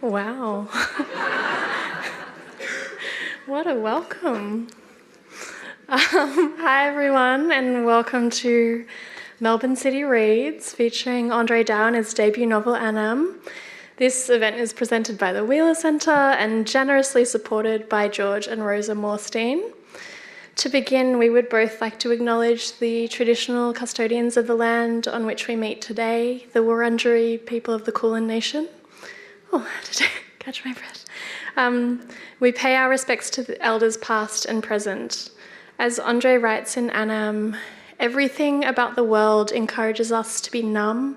Wow. What a welcome. Hi everyone, and welcome to Melbourne City Reads, featuring André Dao and his debut novel Anam. This event is presented by the Wheeler Centre and generously supported by George and Rosa Morstein. To begin, we would both like to acknowledge the traditional custodians of the land on which we meet today, the Wurundjeri people of the Kulin Nation. Oh, I had to catch my breath. We pay our respects to the elders past and present. As André writes in Anam, everything about the world encourages us to be numb,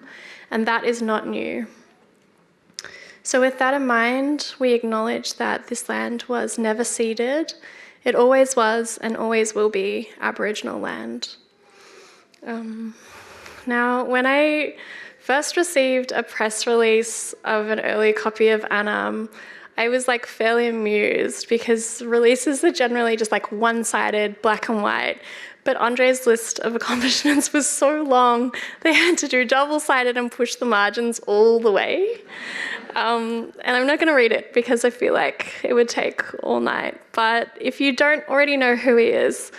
and that is not new. So with that in mind, we acknowledge that this land was never ceded. It always was and always will be Aboriginal land. Now, when I first received a press release of an early copy of Anam, I was fairly amused because releases are generally just one-sided, black and white. But Andre's list of accomplishments was so long, they had to do double-sided and push the margins all the way. And I'm not going to read it because I feel like it would take all night. But if you don't already know who he is,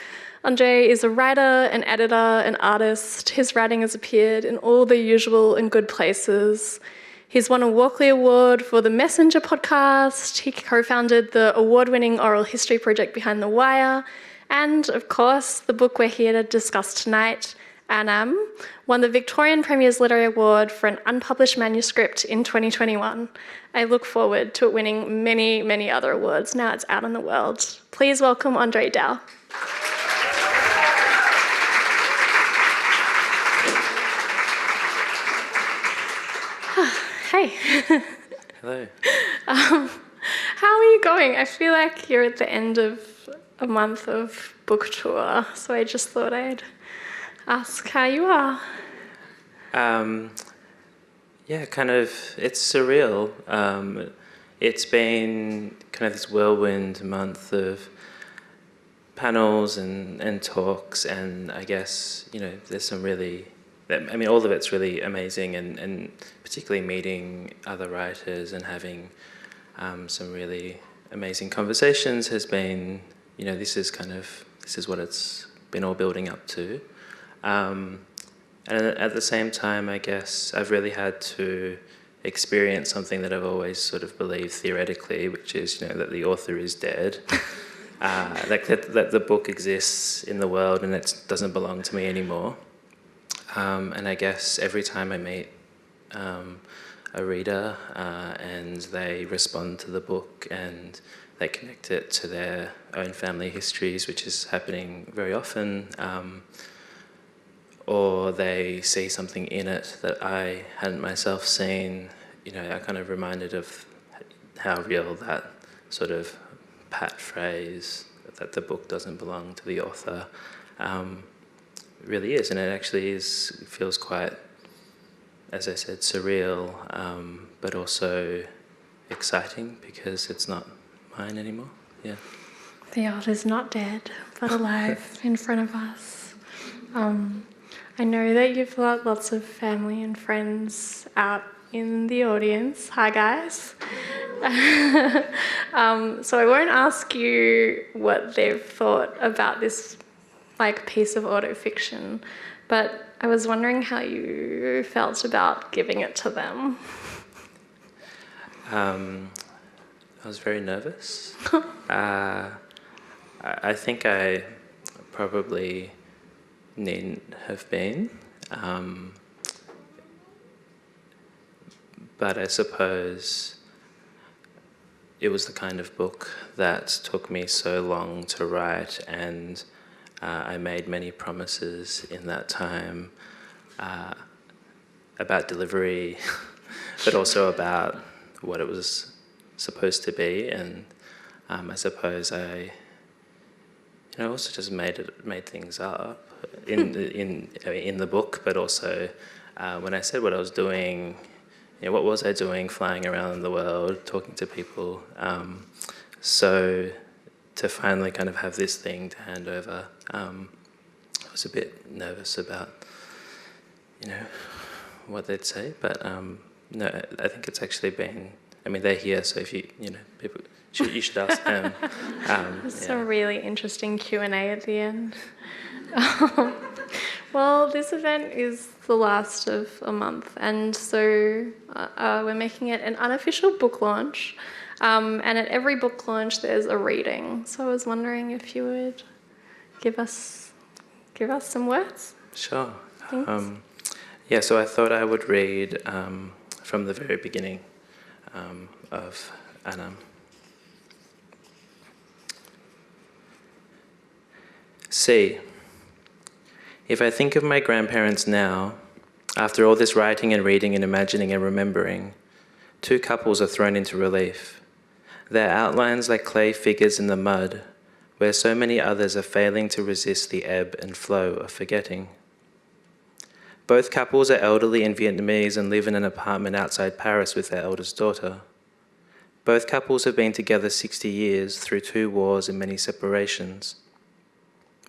André is a writer, an editor, an artist. His writing has appeared in all the usual and good places. He's won a Walkley Award for the Messenger podcast. He co-founded the award-winning oral history project Behind the Wire. And, of course, the book we're here to discuss tonight, Anam, won the Victorian Premier's Literary Award for an unpublished manuscript in 2021. I look forward to it winning many, many other awards now it's out in the world. Please welcome André Dao. Hey. Hello. How are you going? I feel like you're at the end of a month of book tour, so I just thought I'd ask how you are. Yeah, kind of, it's surreal. It's been kind of this whirlwind month of panels and talks, and I guess, there's some really, all of it's really amazing, and particularly meeting other writers and having some really amazing conversations has been, this is what it's been all building up to. And at the same time, I guess I've really had to experience something that I've always sort of believed theoretically, which is, that the author is dead. That the book exists in the world and it doesn't belong to me anymore. And I guess every time I meet a reader and they respond to the book and they connect it to their own family histories, which is happening very often, or they see something in it that I hadn't myself seen, I kind of reminded of how real that sort of pat phrase that the book doesn't belong to the author really is. And it actually feels quite, as I said, surreal, but also exciting because it's not mine anymore. Yeah. The author's not dead, but alive in front of us. I know that you've got lots of family and friends out in the audience. Hi, guys. So I won't ask you what they've thought about this piece of autofiction, but I was wondering how you felt about giving it to them. I was very nervous. I think I probably needn't have been, but I suppose it was the kind of book that took me so long to write, and I made many promises in that time about delivery, but also about what it was supposed to be, and I suppose I also just made things up in the book, but also when I said what I was doing, what was I doing flying around the world, talking to people, so to finally kind of have this thing to hand over, I was a bit nervous about, what they'd say, but no, I think it's actually been I mean, they're here, so if people, you should ask them. It's a really interesting Q&A at the end. Well, this event is the last of a month, and so we're making it an unofficial book launch. And at every book launch, there's a reading. So I was wondering if you would give us some words. Sure. Thanks. So I thought I would read from the very beginning of Anam. C. If I think of my grandparents now, after all this writing and reading and imagining and remembering, two couples are thrown into relief. Their outlines like clay figures in the mud, where so many others are failing to resist the ebb and flow of forgetting. Both couples are elderly and Vietnamese and live in an apartment outside Paris with their eldest daughter. Both couples have been together 60 years through 2 wars and many separations.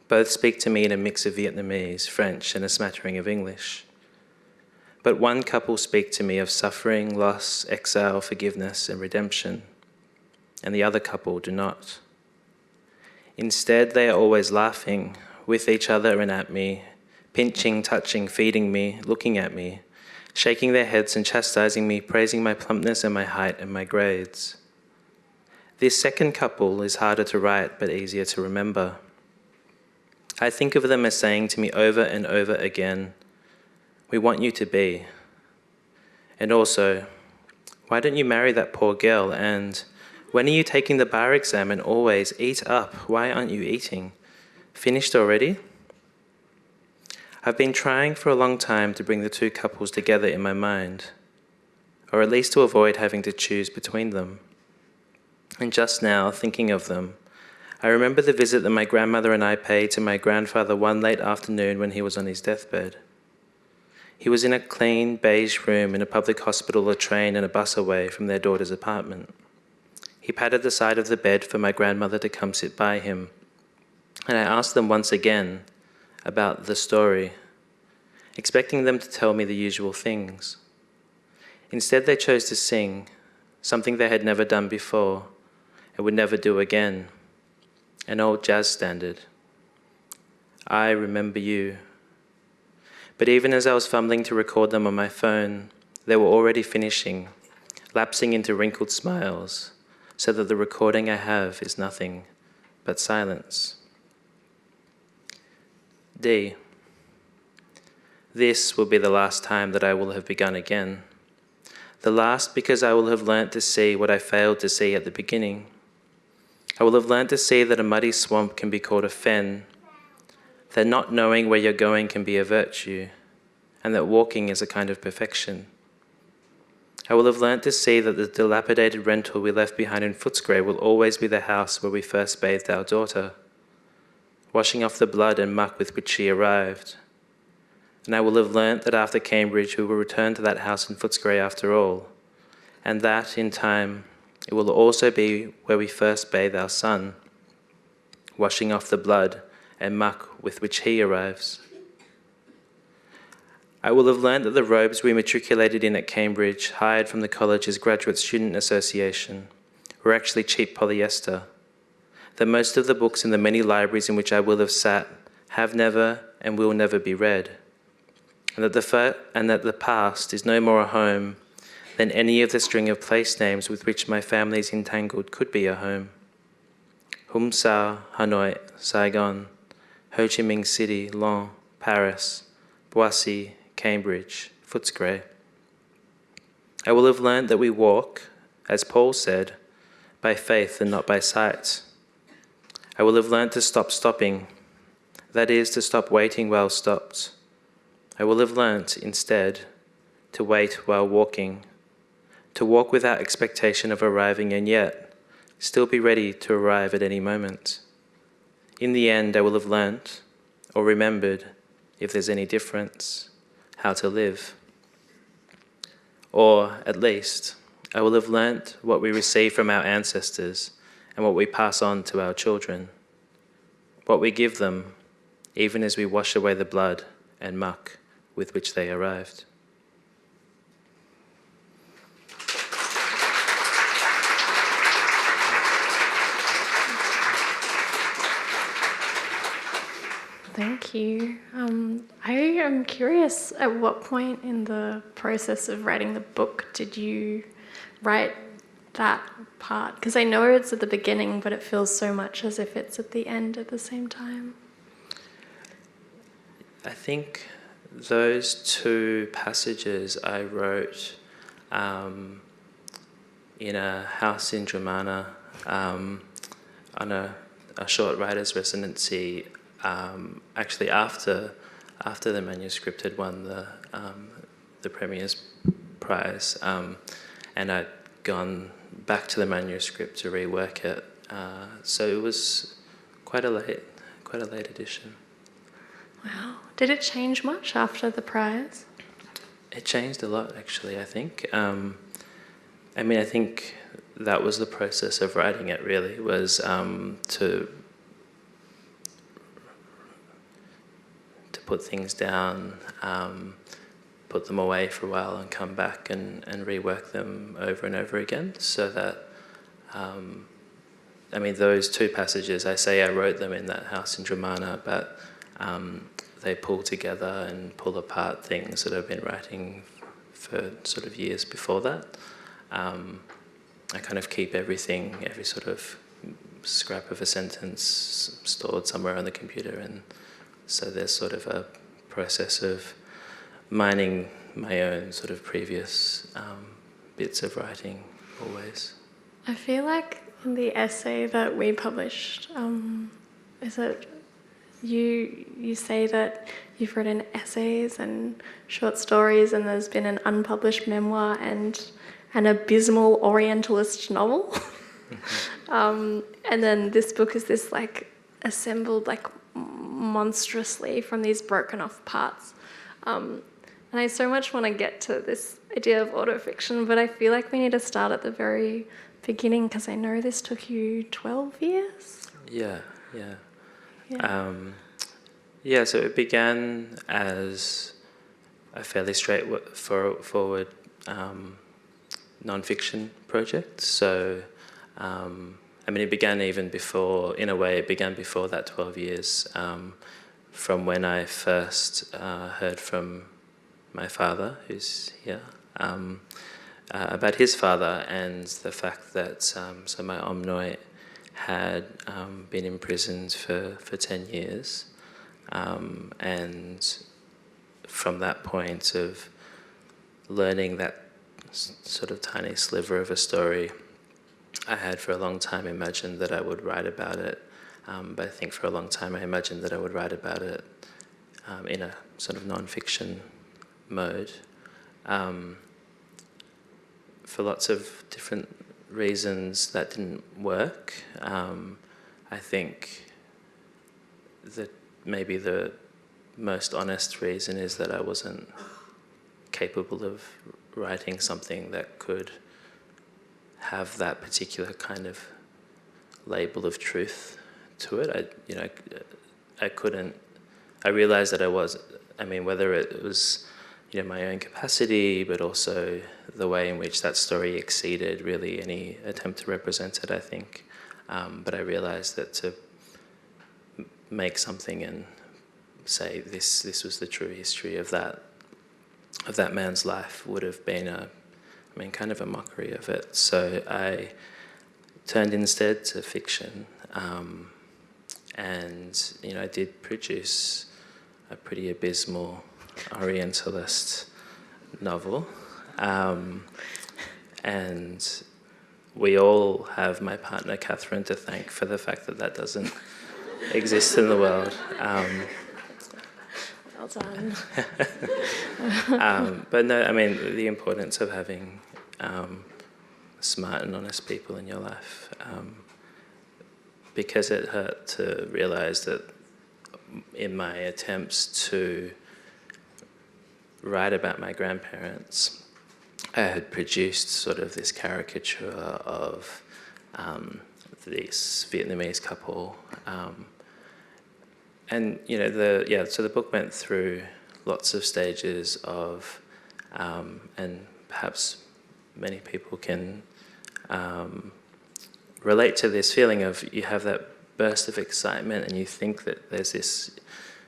Both speak to me in a mix of Vietnamese, French, and a smattering of English. But one couple speak to me of suffering, loss, exile, forgiveness, and redemption, and the other couple do not. Instead, they are always laughing, with each other and at me, pinching, touching, feeding me, looking at me, shaking their heads and chastising me, praising my plumpness and my height and my grades. This second couple is harder to write but easier to remember. I think of them as saying to me over and over again, "We want you to be." And also, "Why don't you marry that poor girl?" And "When are you taking the bar exam?" And always, "Eat up. Why aren't you eating? Finished already?" I've been trying for a long time to bring the two couples together in my mind, or at least to avoid having to choose between them. And just now, thinking of them, I remember the visit that my grandmother and I paid to my grandfather one late afternoon when he was on his deathbed. He was in a clean, beige room in a public hospital, a train and a bus away from their daughter's apartment. He patted the side of the bed for my grandmother to come sit by him, and I asked them once again about the story, expecting them to tell me the usual things. Instead, they chose to sing, something they had never done before and would never do again, an old jazz standard. I remember you. But even as I was fumbling to record them on my phone, they were already finishing, lapsing into wrinkled smiles, so that the recording I have is nothing but silence. D. This will be the last time that I will have begun again. The last because I will have learnt to see what I failed to see at the beginning. I will have learnt to see that a muddy swamp can be called a fen, that not knowing where you're going can be a virtue, and that walking is a kind of perfection. I will have learnt to see that the dilapidated rental we left behind in Footscray will always be the house where we first bathed our daughter, washing off the blood and muck with which she arrived. And I will have learnt that after Cambridge we will return to that house in Footscray after all, and that, in time, it will also be where we first bathe our son, washing off the blood and muck with which he arrives. I will have learnt that the robes we matriculated in at Cambridge, hired from the college's Graduate Student Association, were actually cheap polyester, that most of the books in the many libraries in which I will have sat have never and will never be read, and that the past is no more a home than any of the string of place names with which my family is entangled could be a home. Hum Sa, Hanoi, Saigon, Ho Chi Minh City, Laon, Paris, Boissy, Cambridge, Footscray. I will have learnt that we walk, as Paul said, by faith and not by sight. I will have learnt to stop stopping, that is, to stop waiting while stopped. I will have learnt, instead, to wait while walking, to walk without expectation of arriving and yet still be ready to arrive at any moment. In the end, I will have learnt, or remembered, if there's any difference, how to live. Or, at least, I will have learnt what we receive from our ancestors and what we pass on to our children, what we give them, even as we wash away the blood and muck with which they arrived. Thank you. I am curious, at what point in the process of writing the book did you write that part? Because I know it's at the beginning, but it feels so much as if it's at the end at the same time. I think those two passages I wrote in a house in Dramana on a short writer's residency, actually after the manuscript had won the Premier's Prize, and I'd gone back to the manuscript to rework it. So it was quite a late edition. Wow. Did it change much after the prize? It changed a lot, actually, I think. I think that was the process of writing it, really, was to put things down, put them away for a while and come back and rework them over and over again, so that, those two passages, I say I wrote them in that house in Dramana, but they pull together and pull apart things that I've been writing for sort of years before that. I kind of keep everything, every sort of scrap of a sentence stored somewhere on the computer, and so there's sort of a process of mining my own sort of previous bits of writing always. I feel like in the essay that we published, is it you say that you've written essays and short stories, and there's been an unpublished memoir and an abysmal Orientalist novel. And then this book is this like assembled like monstrously from these broken off parts. And I so much want to get to this idea of autofiction, but I feel like we need to start at the very beginning, because I know this took you 12 years? Yeah. So it began as a fairly straightforward non-fiction project. So, it began even before, in a way, it began before that 12 years, from when I first heard from my father, who's here, about his father and the fact that, so my Omnoi had been imprisoned for 10 years. And from that point of learning that sort of tiny sliver of a story, I had for a long time imagined that I would write about it. But I think for a long time I imagined that I would write about it in a sort of non-fiction mode. For lots of different reasons that didn't work. I think that maybe the most honest reason is that I wasn't capable of writing something that could have that particular kind of label of truth to it. I couldn't. I realized that I was. Whether it was, my own capacity, but also the way in which that story exceeded really any attempt to represent it, I think. But I realized that to make something and say this was the true history of that man's life would have been kind of a mockery of it. So I turned instead to fiction, and I did produce a pretty abysmal Orientalist novel, and we all have my partner Catherine to thank for the fact that doesn't exist in the world. Well done. But no, the importance of having smart and honest people in your life, because it hurt to realise that in my attempts to write about my grandparents, I had produced sort of this caricature of this Vietnamese couple. So the book went through lots of stages of, and perhaps many people can relate to this feeling of you have that burst of excitement and you think that there's this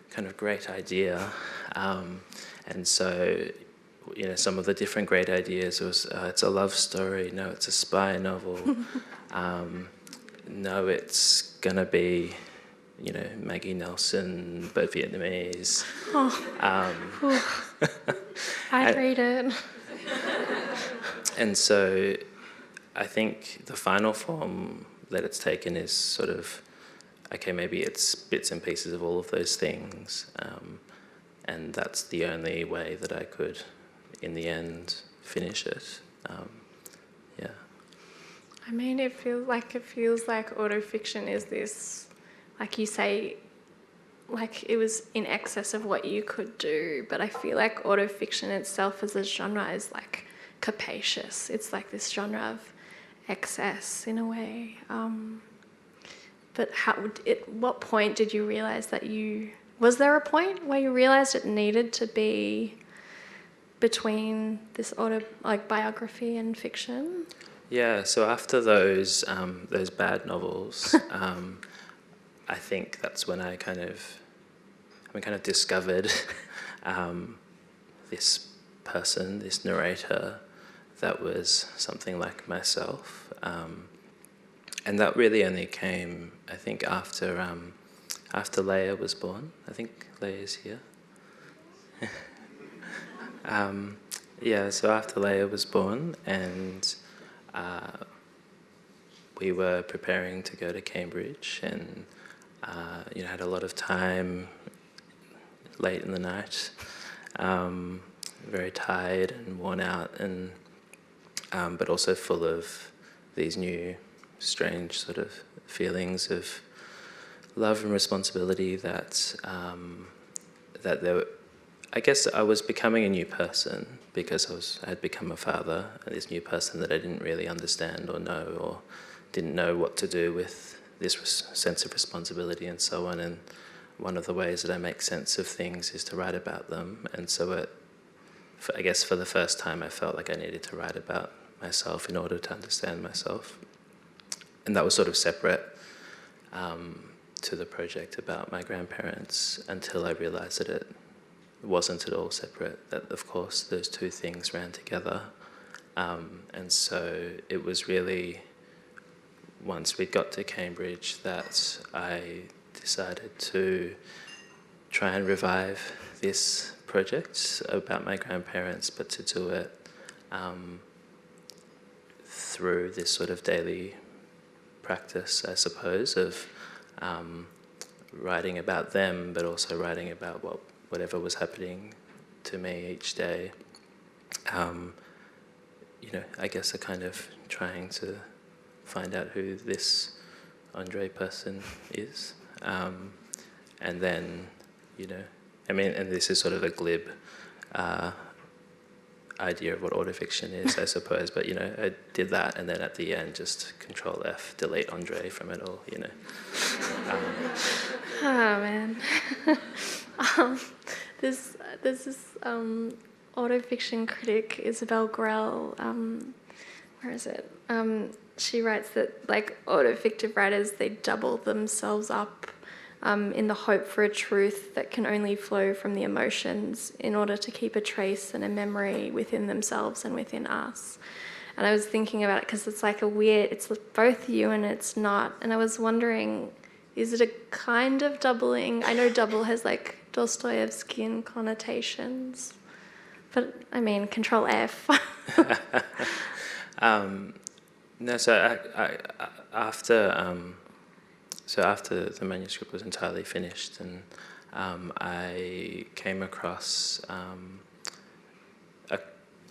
kind of great idea. And so, some of the different great ideas was, it's a love story, no, it's a spy novel, no, it's gonna be, Maggie Nelson, but Vietnamese. I'd read it. And so I think the final form that it's taken is sort of, okay, maybe it's bits and pieces of all of those things, and that's the only way that I could, in the end, finish it. Yeah. I mean, it feels like autofiction is this, like you say, like it was in excess of what you could do. But I feel like autofiction itself as a genre is like capacious. It's like this genre of excess in a way. But what point did you realise that was there a point where you realised it needed to be between this biography and fiction? Yeah, so after those bad novels, I think that's when I kind of discovered this person, this narrator, that was something like myself, and that really only came, I think, after Leah was born. I think Leah's here. So after Leah was born, and we were preparing to go to Cambridge, and had a lot of time late in the night, very tired and worn out, and but also full of these new strange sort of feelings of love and responsibility that I guess I was becoming a new person, because I had become a father, and this new person that I didn't really understand or know, or didn't know what to do with this sense of responsibility and so on. And one of the ways that I make sense of things is to write about them. And so I guess for the first time I felt like I needed to write about myself in order to understand myself. And that was sort of separate to the project about my grandparents, until I realised that it wasn't at all separate, that of course those two things ran together. And so it was really once we got to Cambridge that I decided to try and revive this project about my grandparents, but to do it through this sort of daily practice, I suppose, of writing about them, but also writing about whatever was happening to me each day. I guess a kind of trying to find out who this André person is. And then, and this is sort of a glib idea of what autofiction is, I suppose, but, I did that, and then at the end, just Control F, delete André from it all, Oh, man. There's this autofiction critic, Isabel Grell, where is it? She writes that, like, autofictive writers, they double themselves up in the hope for a truth that can only flow from the emotions in order to keep a trace and a memory within themselves and within us. And I was thinking about it because it's like it's both you and it's not. And I was wondering, is it a kind of doubling? I know double has like Dostoevskian connotations, but I mean, Control F. No, so after the manuscript was entirely finished, and I came across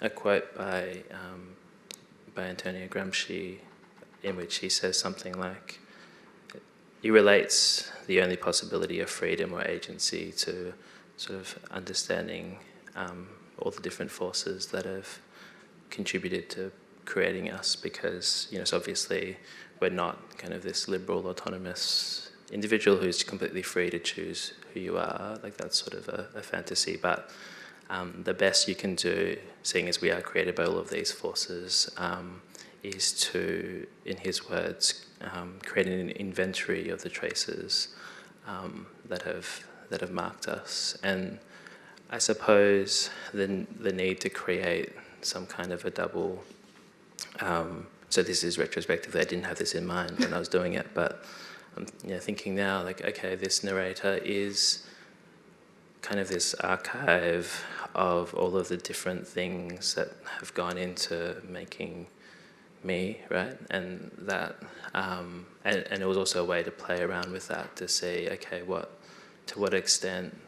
a quote by Antonio Gramsci, in which he says something like, he relates the only possibility of freedom or agency to sort of understanding all the different forces that have contributed to creating us, because so obviously we're not kind of this liberal autonomous individual who's completely free to choose who you are. Like, that's sort of a fantasy, but the best you can do, seeing as we are created by all of these forces, is to, in his words, create an inventory of the traces that have have marked us. And I suppose the need to create some kind of a double. So this is retrospectively, I didn't have this in mind when I was doing it, but I'm thinking now, like, okay, this narrator is kind of this archive of all of the different things that have gone into making me, right? And that, and it was also a way to play around with that, to see, okay, to what extent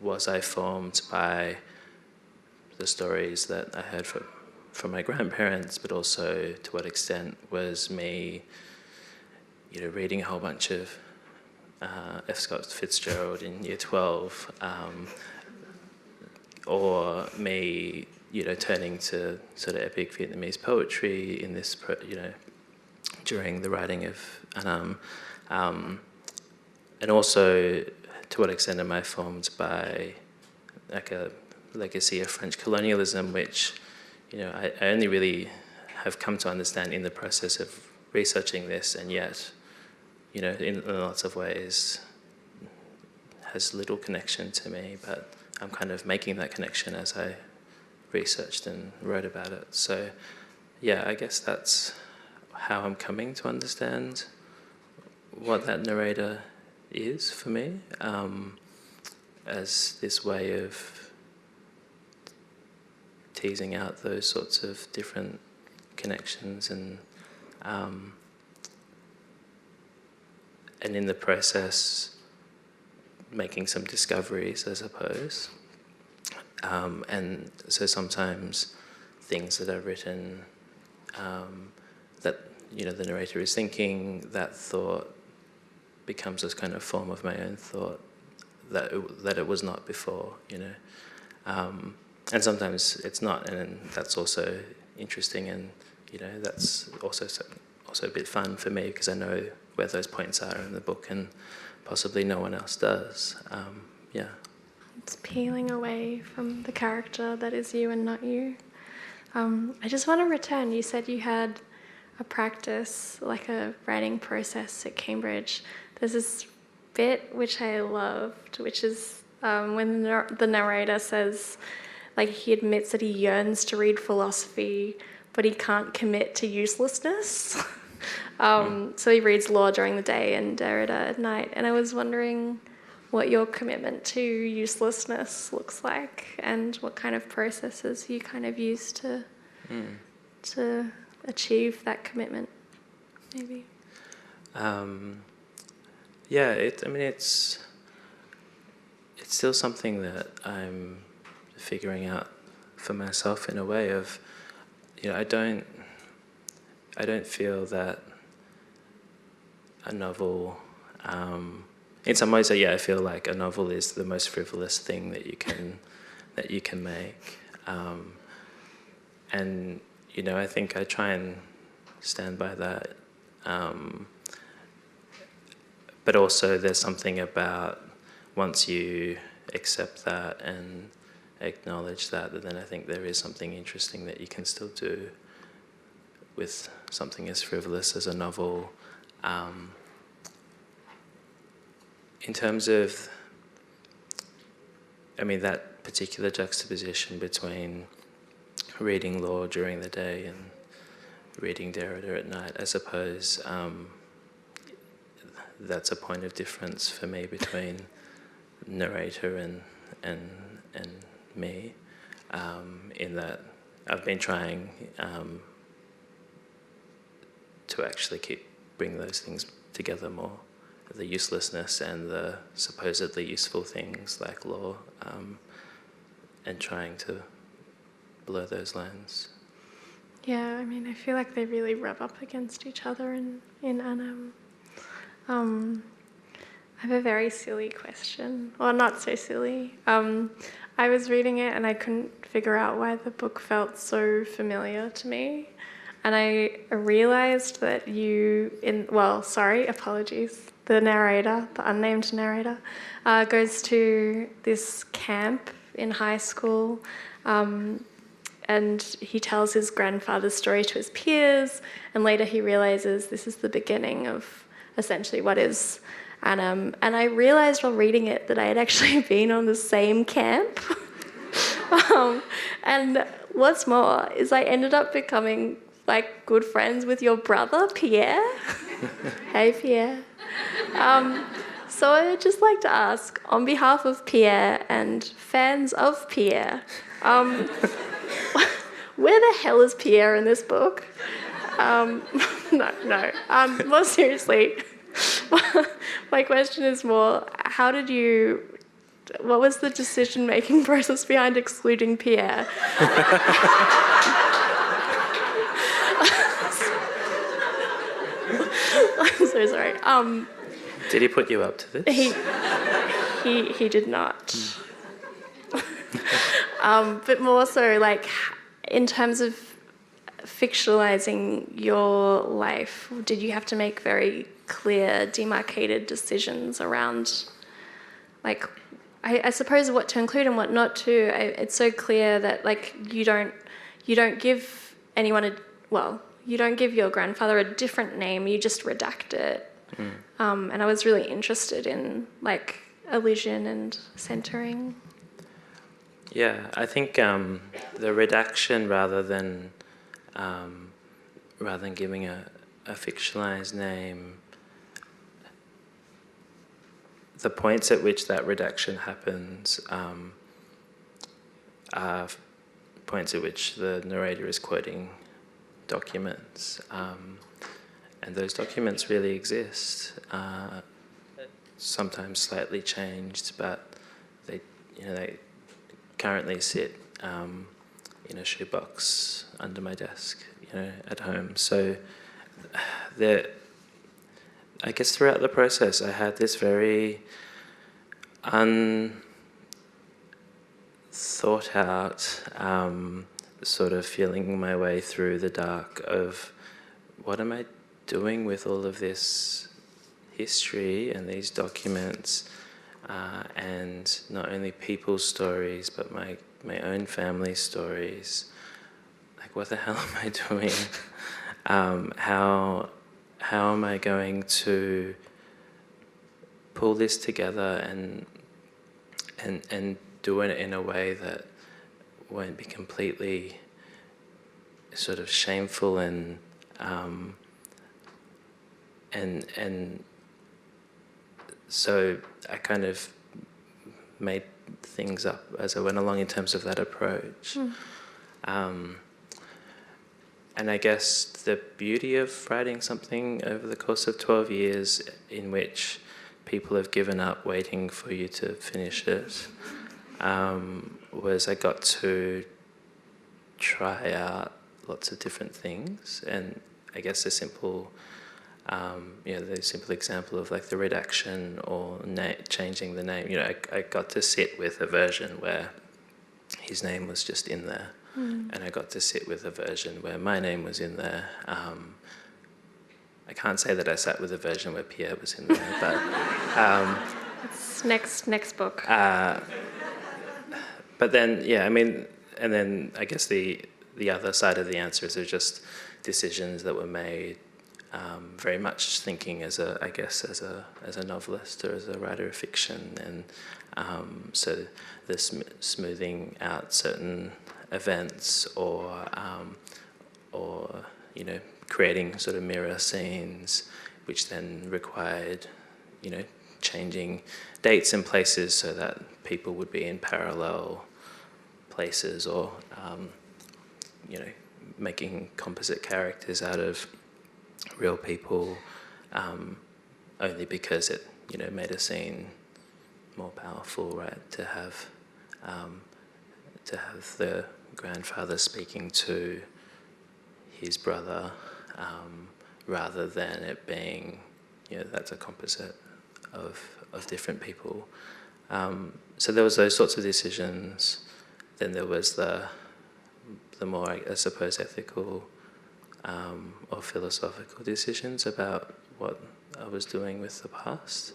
was I formed by the stories that I heard from my grandparents, but also to what extent was me, reading a whole bunch of F. Scott Fitzgerald in year 12, or me, turning to sort of epic Vietnamese poetry in this, during the writing of Anam, and also to what extent am I formed by like a legacy of French colonialism, which I only really have come to understand in the process of researching this, and yet, in lots of ways has little connection to me, but I'm kind of making that connection as I researched and wrote about it. So yeah, I guess that's how I'm coming to understand what that narrator is for me, as this way of teasing out those sorts of different connections, and in the process making some discoveries, I suppose. And so sometimes things that are written, that the narrator is thinking, that thought becomes this kind of form of my own thought that it was not before, and sometimes it's not, and that's also interesting, and that's also a bit fun for me, because I know where those points are in the book, and possibly no one else does. Yeah. It's peeling away from the character that is you and not you. I just want to return. You said you had a practice, like a writing process at Cambridge. There's this bit which I loved, which is when the narrator says, like, he admits that he yearns to read philosophy, but he can't commit to uselessness. So he reads law during the day and Derrida at night. And I was wondering what your commitment to uselessness looks like, and what kind of processes you kind of use to achieve that commitment, maybe. Yeah, it's still something that I'm figuring out for myself, in a way of, I don't feel that a novel, in some ways, I feel like a novel is the most frivolous thing that you can make, and I think I try and stand by that, but also there's something about, once you accept that and acknowledge that, then I think there is something interesting that you can still do with something as frivolous as a novel. In terms of, that particular juxtaposition between reading law during the day and reading Derrida at night, I suppose that's a point of difference for me between narrator and me, in that I've been trying to actually bring those things together more, the uselessness and the supposedly useful things like law, and trying to blur those lines. Yeah, I feel like they really rub up against each other in Anam. I have a very silly question. Well, not so silly. I was reading it and I couldn't figure out why the book felt so familiar to me. And I realised that apologies. The narrator, the unnamed narrator, goes to this camp in high school, and he tells his grandfather's story to his peers, and later he realises this is the beginning of essentially what is Anam, and I realised while reading it that I had actually been on the same camp. And what's more is I ended up becoming like good friends with your brother, Pierre. Hey, Pierre. So I'd just like to ask, on behalf of Pierre and fans of Pierre, where the hell is Pierre in this book? No. More seriously, my question is more, what was the decision-making process behind excluding Pierre? I'm so sorry. Did he put you up to this? He did not. But more so, like, in terms of fictionalizing your life, did you have to make very clear, demarcated decisions around, like, I suppose what to include and what not to? It's so clear that, like, you don't give anyone you don't give your grandfather a different name, you just redact it. And I was really interested in, like, elision and centering. Yeah, I think the redaction rather than giving a fictionalized name, the points at which that redaction happens are points at which the narrator is quoting documents, and those documents really exist. Sometimes slightly changed, but they currently sit in a shoebox under my desk, at home. So I guess throughout the process, I had this very unthought out sort of feeling my way through the dark of what am I doing with all of this history and these documents, and not only people's stories but my own family stories. Like, what the hell am I doing? How am I going to pull this together and do it in a way that won't be completely sort of shameful and so I kind of made things up as I went along in terms of that approach. And I guess the beauty of writing something over the course of 12 years in which people have given up waiting for you to finish it, was I got to try out lots of different things. And I guess the simple example of, like, the redaction or changing the name. I got to sit with a version where his name was just in there, and I got to sit with a version where my name was in there. I can't say that I sat with a version where Pierre was in there, but It's next book. But then, and then I guess the other side of the answer is there's just decisions that were made, very much thinking as a novelist or as a writer of fiction, and so the smoothing out certain events or creating sort of mirror scenes, which then required changing dates and places so that people would be in parallel places, or making composite characters out of real people, only because it made a scene more powerful, right? To have the grandfather speaking to his brother, rather than it being that's a composite of different people. So there was those sorts of decisions. Then there was the more, I suppose, ethical or philosophical decisions about what I was doing with the past.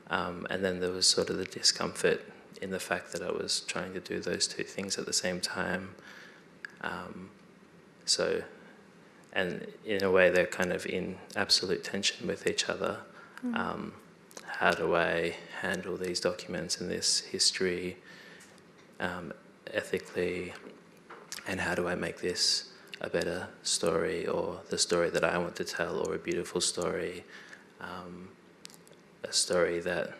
And then there was sort of the discomfort in the fact that I was trying to do those two things at the same time. And in a way they're kind of in absolute tension with each other. how do I handle these documents and this history ethically, and how do I make this a better story, or the story that I want to tell, or a beautiful story, a story that,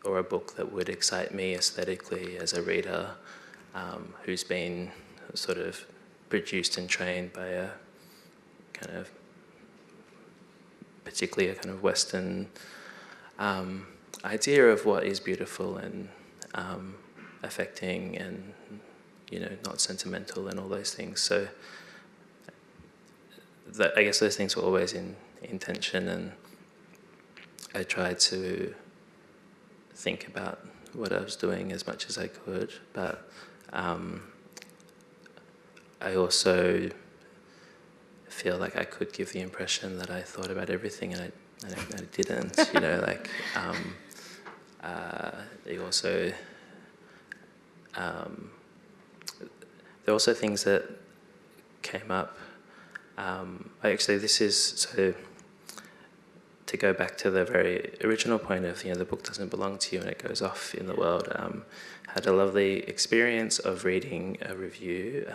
or a book that would excite me aesthetically as a reader, who's been sort of produced and trained by a kind of, particularly a kind of Western idea of what is beautiful and affecting and, you know, not sentimental and all those things. So that, I guess those things were always in tension, and I tried to think about what I was doing as much as I could, but I also feel like I could give the impression that I thought about everything, and I didn't. You know, like there are also things that came up. Actually, this is so. To go back to the very original point of, you know, the book doesn't belong to you and it goes off in the world. Had a lovely experience of reading a review.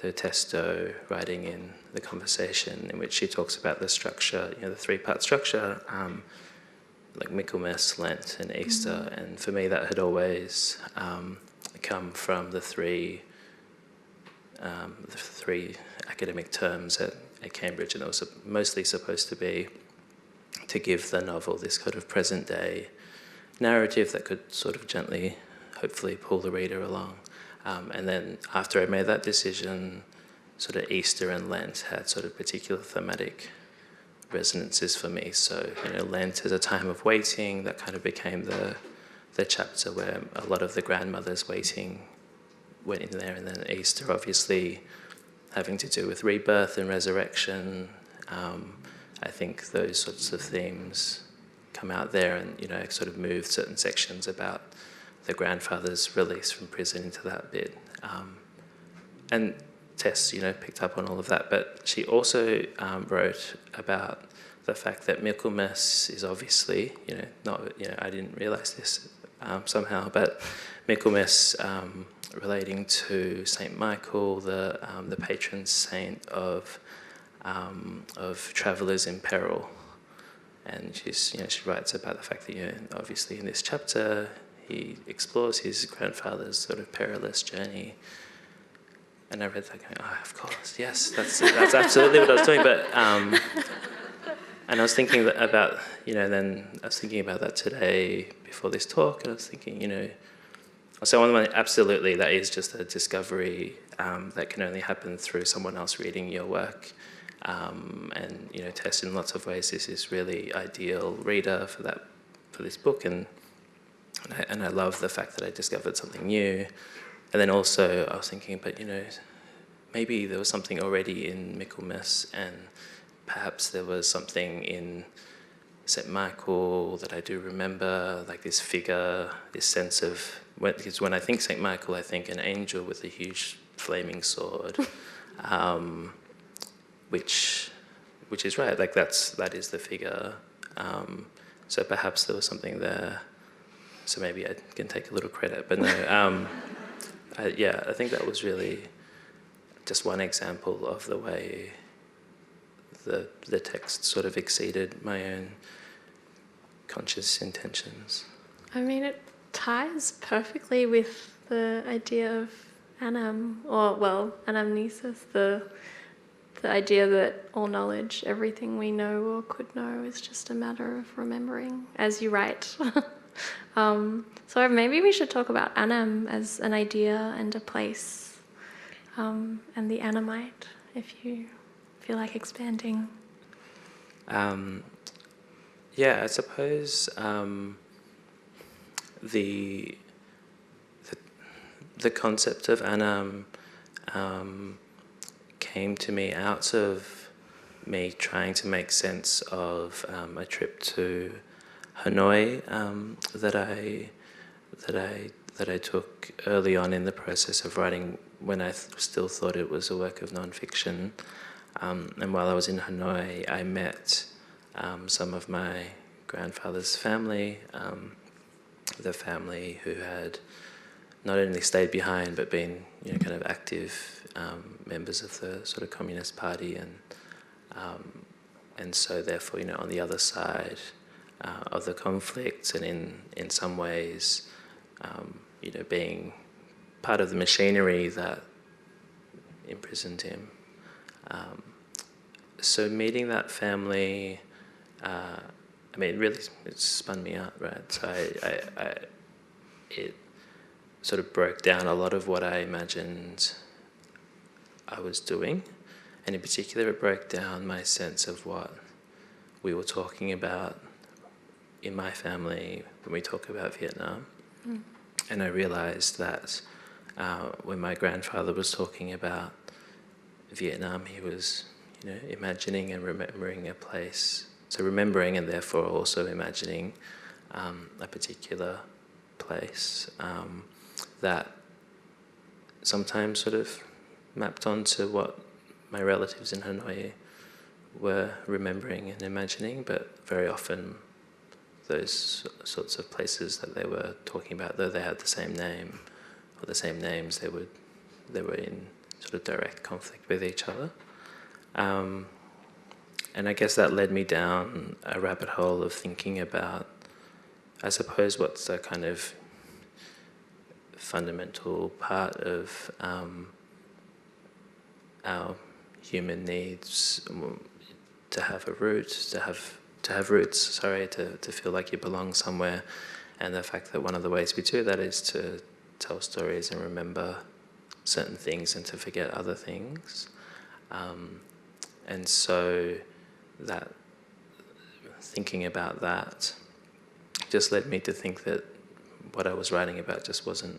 So Testo writing in The Conversation, in which she talks about the structure, you know, the three-part structure, like Michaelmas, Lent, and Easter. And for me, that had always come from the three academic terms at Cambridge, and it was mostly supposed to be to give the novel this kind of present-day narrative that could sort of gently, hopefully, pull the reader along. And then after I made that decision, sort of Easter and Lent had sort of particular thematic resonances for me. So, you know, Lent is a time of waiting. That kind of became the chapter where a lot of the grandmothers waiting went in there. And then Easter, obviously, having to do with rebirth and resurrection. I think those sorts of themes come out there, and, you know, I sort of moved certain sections about the grandfather's release from prison into that bit. And Tess, you know, picked up on all of that, but she also wrote about the fact that Michaelmas is obviously, you know, not, you know, I didn't realise this somehow, but Michaelmas relating to Saint Michael, the patron saint of travellers in peril. And she's, you know, she writes about the fact that, you know, obviously in this chapter he explores his grandfather's sort of perilous journey. And I read that going, oh, of course, yes, that's absolutely what I was doing. But and I was thinking about, you know, then I was thinking about that today before this talk, and I was thinking, you know, so on the one, absolutely, that is just a discovery that can only happen through someone else reading your work. And, you know, Tess, in lots of ways, this is really ideal reader for this book, and I love the fact that I discovered something new. And then also I was thinking, but, you know, maybe there was something already in Michaelmas, and perhaps there was something in St. Michael that I do remember, like this figure, this sense of, because when I think St. Michael, I think an angel with a huge flaming sword. Which is right, like that is the figure. So perhaps there was something there. So maybe I can take a little credit, but no. I think that was really just one example of the way the text sort of exceeded my own conscious intentions. I mean, it ties perfectly with the idea of Anam, or, well, anamnesis, the idea that all knowledge, everything we know or could know, is just a matter of remembering as you write. So maybe we should talk about Anam as an idea and a place, and the Anamite, if you feel like expanding. Yeah, I suppose the concept of Anam came to me out of me trying to make sense of a trip to Hanoi that I took early on in the process of writing, when I still thought it was a work of nonfiction. And while I was in Hanoi, I met some of my grandfather's family, the family who had not only stayed behind but been, kind of active members of the sort of Communist Party, and so therefore, on the other side of the conflict, and in some ways, being part of the machinery that imprisoned him. So meeting that family, really, it spun me out, right? So it sort of broke down a lot of what I imagined I was doing, and in particular, it broke down my sense of what we were talking about in my family when we talk about Vietnam. Mm. And I realized that when my grandfather was talking about Vietnam, he was, imagining and remembering a place. So remembering and therefore also imagining a particular place that sometimes sort of mapped onto what my relatives in Hanoi were remembering and imagining, but very often those sorts of places that they were talking about, though they had the same name or the same names, they were in sort of direct conflict with each other. And I guess that led me down a rabbit hole of thinking about, I suppose, what's the kind of fundamental part of our human needs to have a root, to have roots, to feel like you belong somewhere, and the fact that one of the ways we do that is to tell stories and remember certain things and to forget other things. And so that thinking about that just led me to think that what I was writing about just wasn't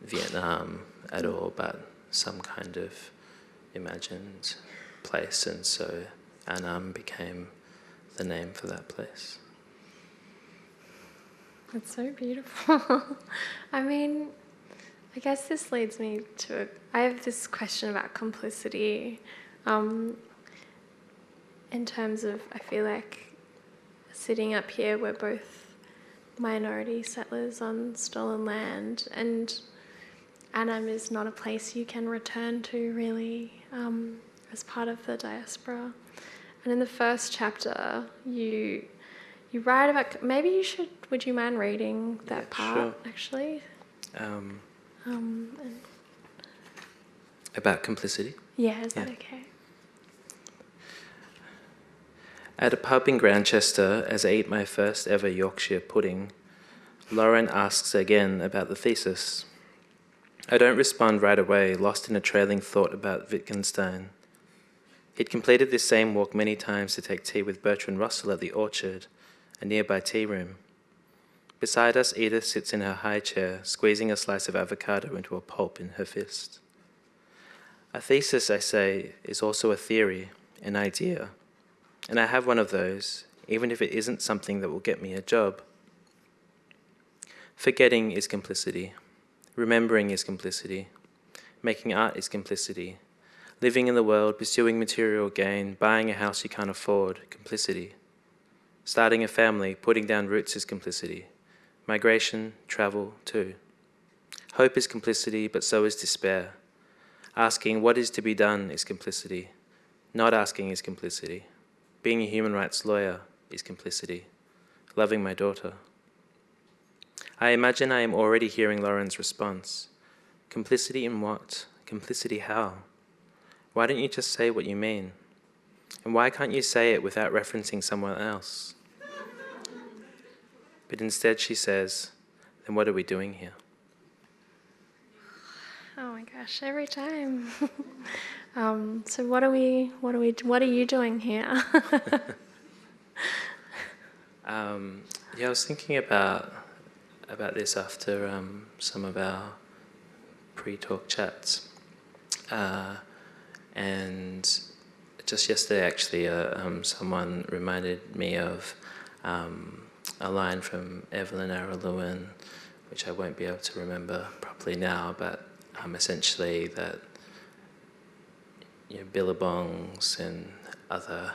Vietnam at all, but some kind of imagined place, and so Anam became the name for that place. That's so beautiful. I guess this leads me to I have this question about complicity. In terms of, I feel like sitting up here, we're both minority settlers on stolen land, and Anam is not a place you can return to really as part of the diaspora. And in the first chapter, you write about, would you mind reading that part, sure. Actually? About complicity? Yeah, is that okay? At a pub in Grantchester, as I eat my first ever Yorkshire pudding, Lauren asks again about the thesis. I don't respond right away, lost in a trailing thought about Wittgenstein. He'd completed this same walk many times to take tea with Bertrand Russell at the Orchard, a nearby tea room. Beside us, Edith sits in her high chair, squeezing a slice of avocado into a pulp in her fist. A thesis, I say, is also a theory, an idea. And I have one of those, even if it isn't something that will get me a job. Forgetting is complicity. Remembering is complicity. Making art is complicity. Living in the world, pursuing material gain, buying a house you can't afford, complicity. Starting a family, putting down roots is complicity. Migration, travel, too. Hope is complicity, but so is despair. Asking what is to be done is complicity. Not asking is complicity. Being a human rights lawyer is complicity. Loving my daughter. I imagine I am already hearing Lauren's response. Complicity in what? Complicity how? Why don't you just say what you mean? And why can't you say it without referencing someone else? But instead she says, then what are we doing here? Oh my gosh, every time. So what are you doing here? I was thinking about this after some of our pre-talk chats, and just yesterday actually someone reminded me of a line from Evelyn Araluen, which I won't be able to remember properly now, but essentially that billabongs and other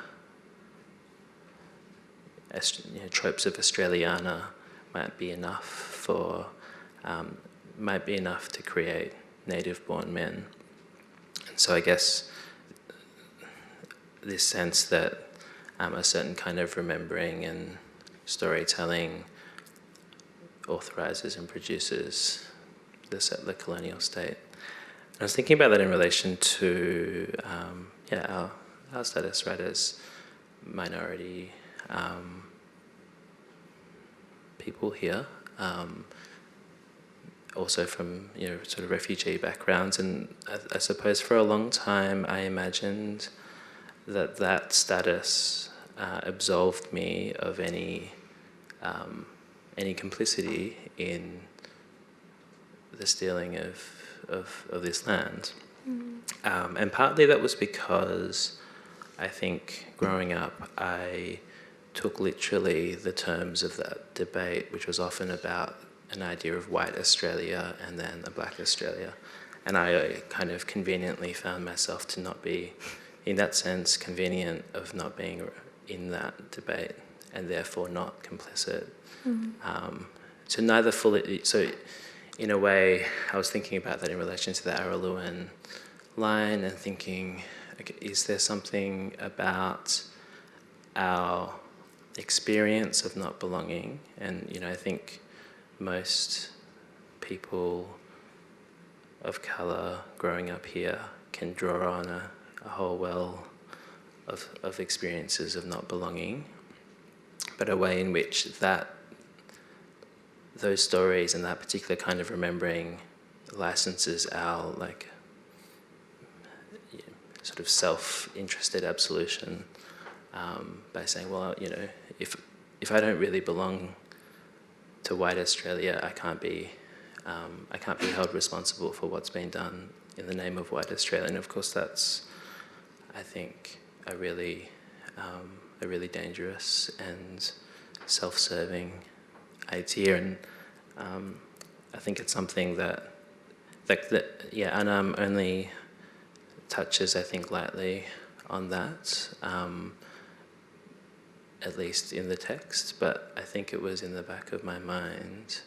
tropes of Australiana might be enough to create native-born men. And so I guess this sense that a certain kind of remembering and storytelling authorises and produces the settler colonial state. And I was thinking about that in relation to our status, right, as minority people here, also from sort of refugee backgrounds, and I suppose for a long time I imagined that status absolved me of any complicity in the stealing of this land. And partly that was because I think growing up I took literally the terms of that debate, which was often about an idea of white Australia and then a black Australia. And I kind of conveniently found myself to not be, in that sense, convenient of not being in that debate and therefore not complicit. So neither fully, so in a way I was thinking about that in relation to the Araluen line and thinking, okay, is there something about our experience of not belonging? And I think most people of colour growing up here can draw on a whole well of experiences of not belonging, but a way in which those stories and that particular kind of remembering licenses our sort of self-interested absolution by saying, well, if I don't really belong to white Australia, I can't be held responsible for what's been done in the name of white Australia. And of course, that's, I think, a really dangerous and self-serving idea. And I think it's something that Anam only touches, I think, lightly on that, at least in the text, but I think it was in the back of my mind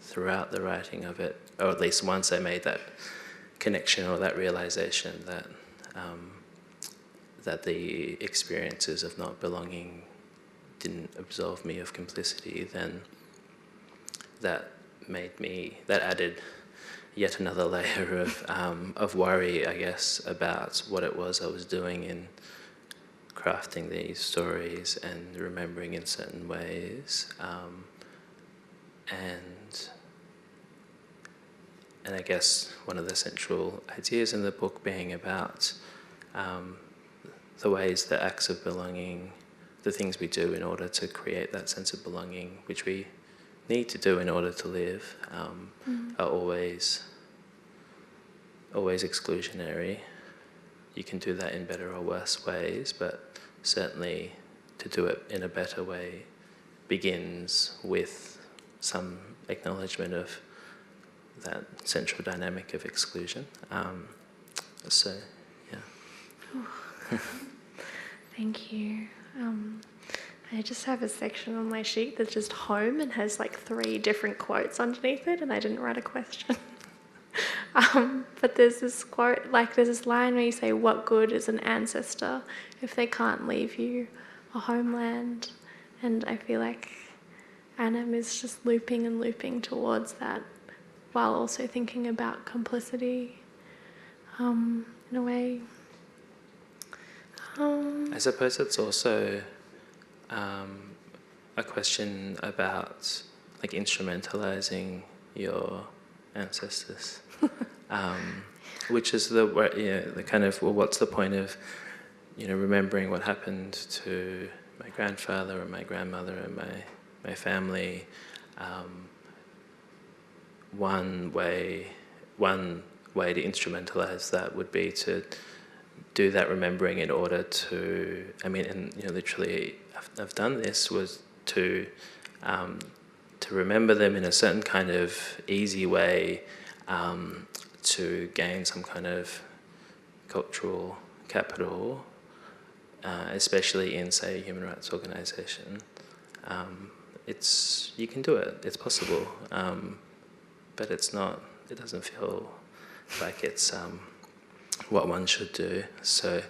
throughout the writing of it, or at least once I made that connection or that realization that that the experiences of not belonging didn't absolve me of complicity, then that added yet another layer of worry, I guess, about what it was I was doing in crafting these stories and remembering in certain ways, and I guess one of the central ideas in the book being about the ways that acts of belonging, the things we do in order to create that sense of belonging, which we need to do in order to live, are always exclusionary. You can do that in better or worse ways, but certainly to do it in a better way begins with some acknowledgement of that central dynamic of exclusion. So, yeah. Thank you. I just have a section on my sheet that's just home and has 3 different quotes underneath it, and I didn't write a question. But there's this quote, there's this line where you say, "What good is an ancestor if they can't leave you a homeland?" And I feel like Anam is just looping and looping towards that while also thinking about complicity in a way. I suppose it's also a question about instrumentalizing your ancestors, which is the kind of, well, what's the point of remembering what happened to my grandfather or my grandmother and my family. One way to instrumentalize that would be to do that remembering in order to, literally I've done this, was to remember them in a certain kind of easy way, to gain some kind of cultural capital, especially in, say, a human rights organisation. You can do it. It's possible, but it's not. It doesn't feel like it's what one should do. So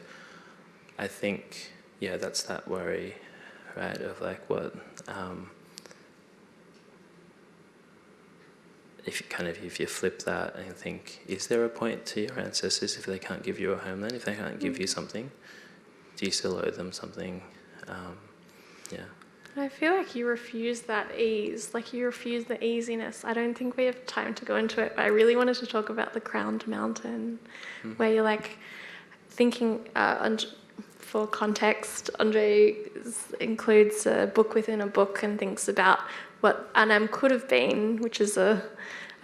I think, yeah, that's that worry, right? Of like what. If you flip that and think, is there a point to your ancestors if they can't give you a homeland, if they can't give you something? Do you still owe them something? Yeah. I feel like you refuse that ease, like you refuse the easiness. I don't think we have time to go into it, but I really wanted to talk about the Crowned Mountain, where you're like thinking, for context, André includes a book within a book and thinks about what Anam could have been, which is a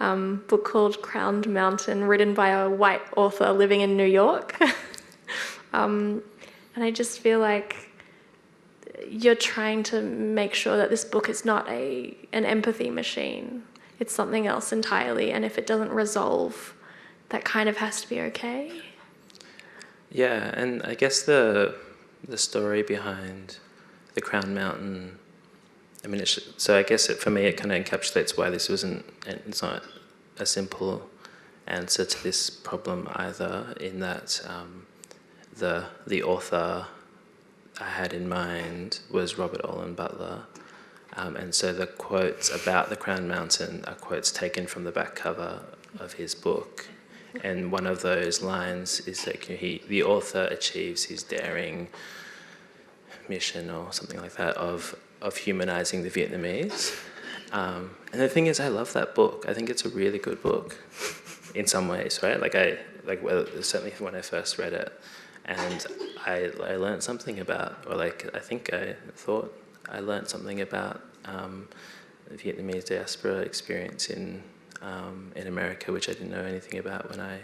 book called Crowned Mountain, written by a white author living in New York. And I just feel like you're trying to make sure that this book is not an empathy machine. It's something else entirely, and if it doesn't resolve, that kind of has to be okay. Yeah, and I guess the story behind the Crown Mountain, I mean, so I guess for me it kind of encapsulates why this it's not a simple answer to this problem either, in that the author I had in mind was Robert Olin Butler, and so the quotes about the Crown Mountain are quotes taken from the back cover of his book. And one of those lines is that the author achieves his daring mission or something like that of humanizing the Vietnamese. And the thing is, I love that book. I think it's a really good book in some ways, right? Certainly when I first read it, and I learned something about, I thought I learned something about the Vietnamese diaspora experience in America, which I didn't know anything about when I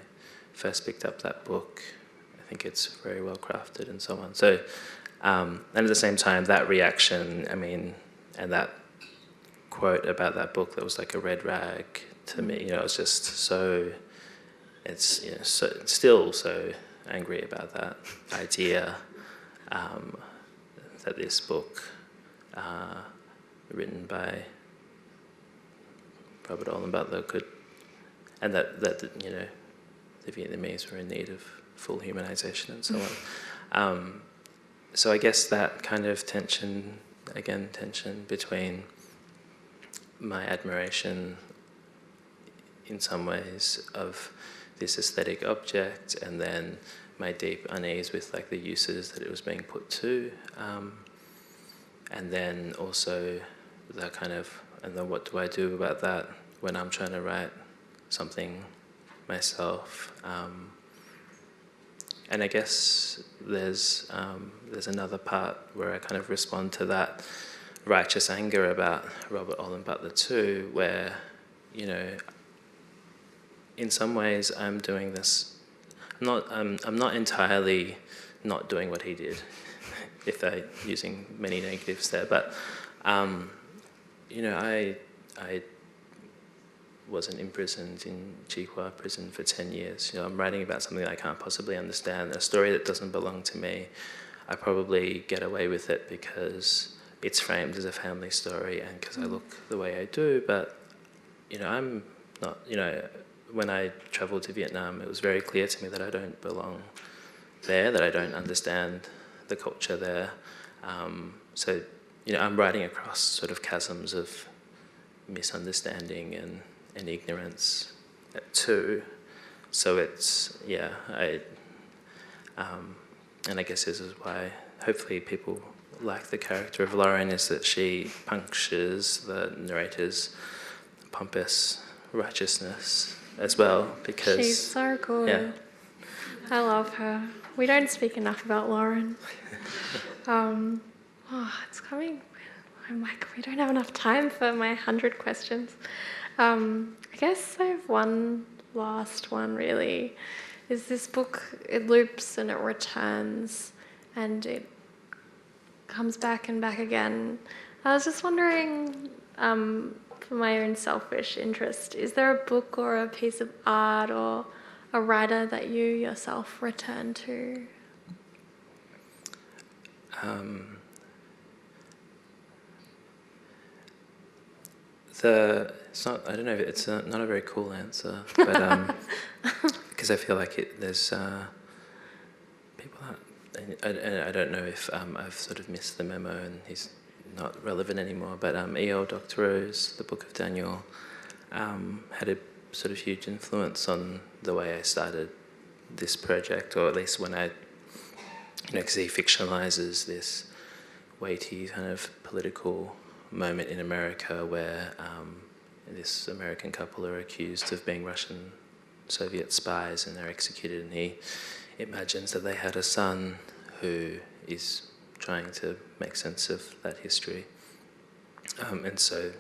first picked up that book. I think it's very well crafted and so on. So, and at the same time, that reaction, and that quote about that book that was like a red rag to me, it's just so, still so angry about that idea that this book, written by Robert Olin Butler, and that the Vietnamese were in need of full humanization and so on. So I guess that kind of tension between my admiration in some ways of this aesthetic object and then my deep unease with like the uses that it was being put to, and then also that kind of, and then what do I do about that when I'm trying to write something myself? And I guess there's another part where I kind of respond to that righteous anger about Robert Olin Butler too, where, in some ways I'm doing this. I'm not entirely not doing what he did, if they're using many negatives there, but I wasn't imprisoned in Chihua prison for 10 years. I'm writing about something that I can't possibly understand, a story that doesn't belong to me. I probably get away with it because it's framed as a family story and because I look the way I do, but, I'm not, when I travelled to Vietnam, it was very clear to me that I don't belong there, that I don't understand the culture there. So, I'm writing across sort of chasms of misunderstanding and ignorance too. So it's, and I guess this is why hopefully people like the character of Lauren, is that she punctures the narrator's pompous righteousness as well, because she's so good. Yeah. I love her. We don't speak enough about Lauren. It's coming. I'm like, we don't have enough time for my 100 questions. I guess I have one last one, really. Is this book, it loops and it returns and it comes back and back again. I was just wondering, for my own selfish interest, is there a book or a piece of art or a writer that you yourself return to? It's not. I don't know. It's not a very cool answer, but because I feel like there's people that I don't know if I've sort of missed the memo and he's not relevant anymore. But E.L. Doctorow's The Book of Daniel had a sort of huge influence on the way I started this project, or at least when I, because he fictionalizes this weighty kind of political moment in America where this American couple are accused of being Russian Soviet spies and they're executed, and he imagines that they had a son who is trying to make sense of that history. And so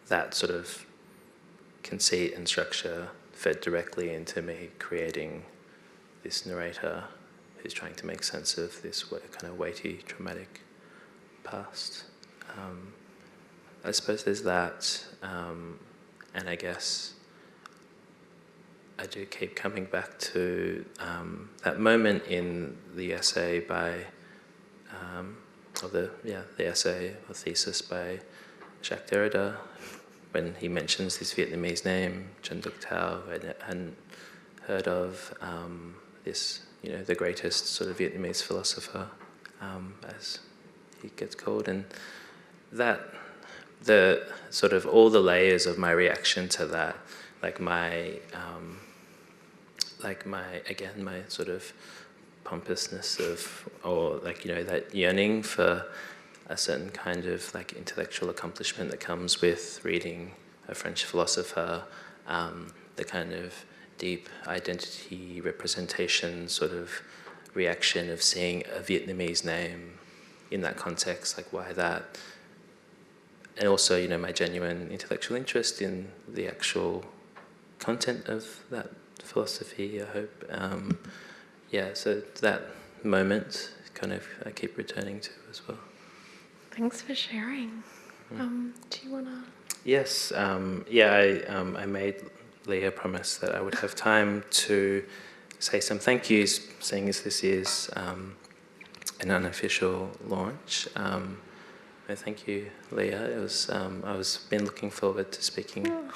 that sort of conceit and structure fed directly into me creating this narrator who's trying to make sense of this kind of weighty, traumatic past. I suppose there's that, and I guess I do keep coming back to that moment in the essay by, the essay or thesis by Jacques Derrida, when he mentions this Vietnamese name, Trần Duc Thao, I hadn't heard of this, the greatest sort of Vietnamese philosopher, as he gets called, and that the sort of all the layers of my reaction to that, my sort of pompousness that yearning for a certain kind of intellectual accomplishment that comes with reading a French philosopher, the kind of deep identity representation sort of reaction of seeing a Vietnamese name in that context, why that? And also, my genuine intellectual interest in the actual content of that philosophy, I hope. So that moment kind of I keep returning to as well. Thanks for sharing. Do you want to? Yes. I made Leah promise that I would have time to say some thank yous, seeing as this is an unofficial launch. Thank you, Leah. It was I was been looking forward to speaking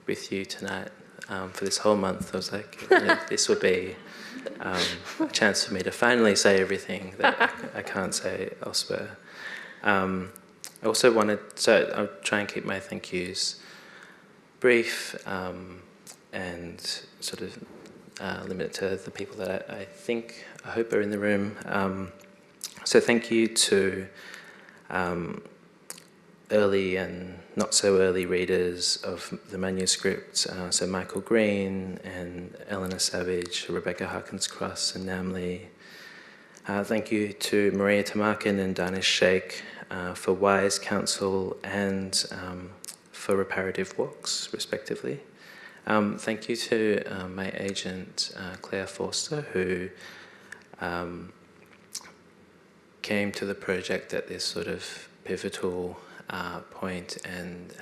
with you tonight for this whole month. I was like, this would be a chance for me to finally say everything that I can't say elsewhere. I also I'll try and keep my thank yous brief and sort of limit it to the people that I hope are in the room. So thank you to early and not so early readers of the manuscript, so Michael Green and Eleanor Savage, Rebecca Harkins-Cross and Nam Lee. Thank you to Maria Tamarkin and Danish Sheikh for wise counsel and for reparative walks, respectively. Thank you to my agent, Claire Forster, who came to the project at this sort of pivotal point and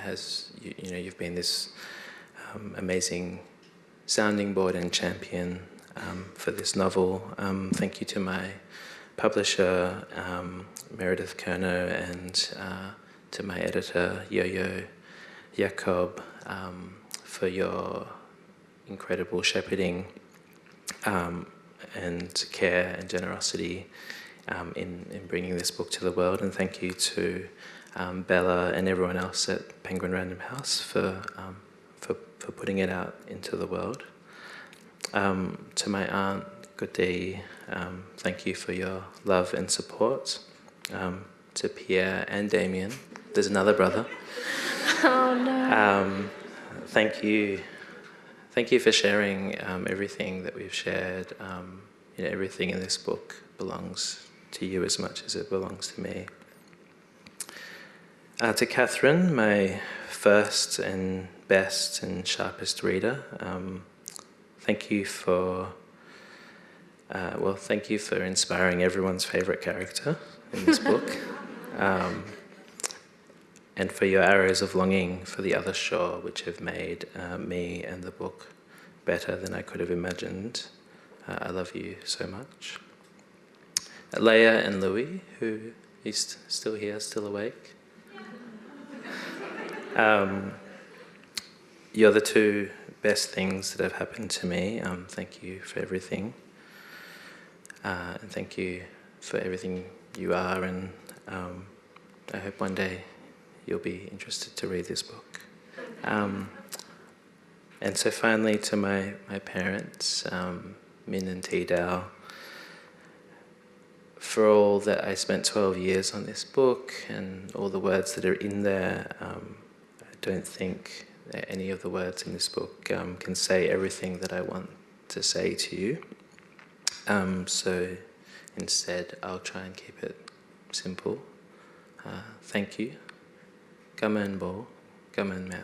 you've been this amazing sounding board and champion for this novel. Thank you to my publisher, Meredith Kerno, and to my editor, Yo-Yo Jacob, for your incredible shepherding and care and generosity in bringing this book to the world. And thank you to Bella and everyone else at Penguin Random House for putting it out into the world. To my aunt, Goody, thank you for your love and support. To Pierre and Damien, there's another brother. Oh no. Thank you for sharing everything that we've shared. Everything in this book belongs to you as much as it belongs to me. To Catherine, my first and best and sharpest reader, thank you for inspiring everyone's favourite character in this book, and for your arrows of longing for the other shore, which have made me and the book better than I could have imagined. I love you so much. Leah and Louis, who is still here, still awake. You're the two best things that have happened to me. Thank you for everything. And thank you for everything you are, and I hope one day you'll be interested to read this book. And so finally to my parents, Min and T Dao, for all that I spent 12 years on this book and all the words that are in there, I don't think that any of the words in this book can say everything that I want to say to you. So instead, I'll try and keep it simple. Thank you. Cảm ơn bố, cảm ơn mẹ.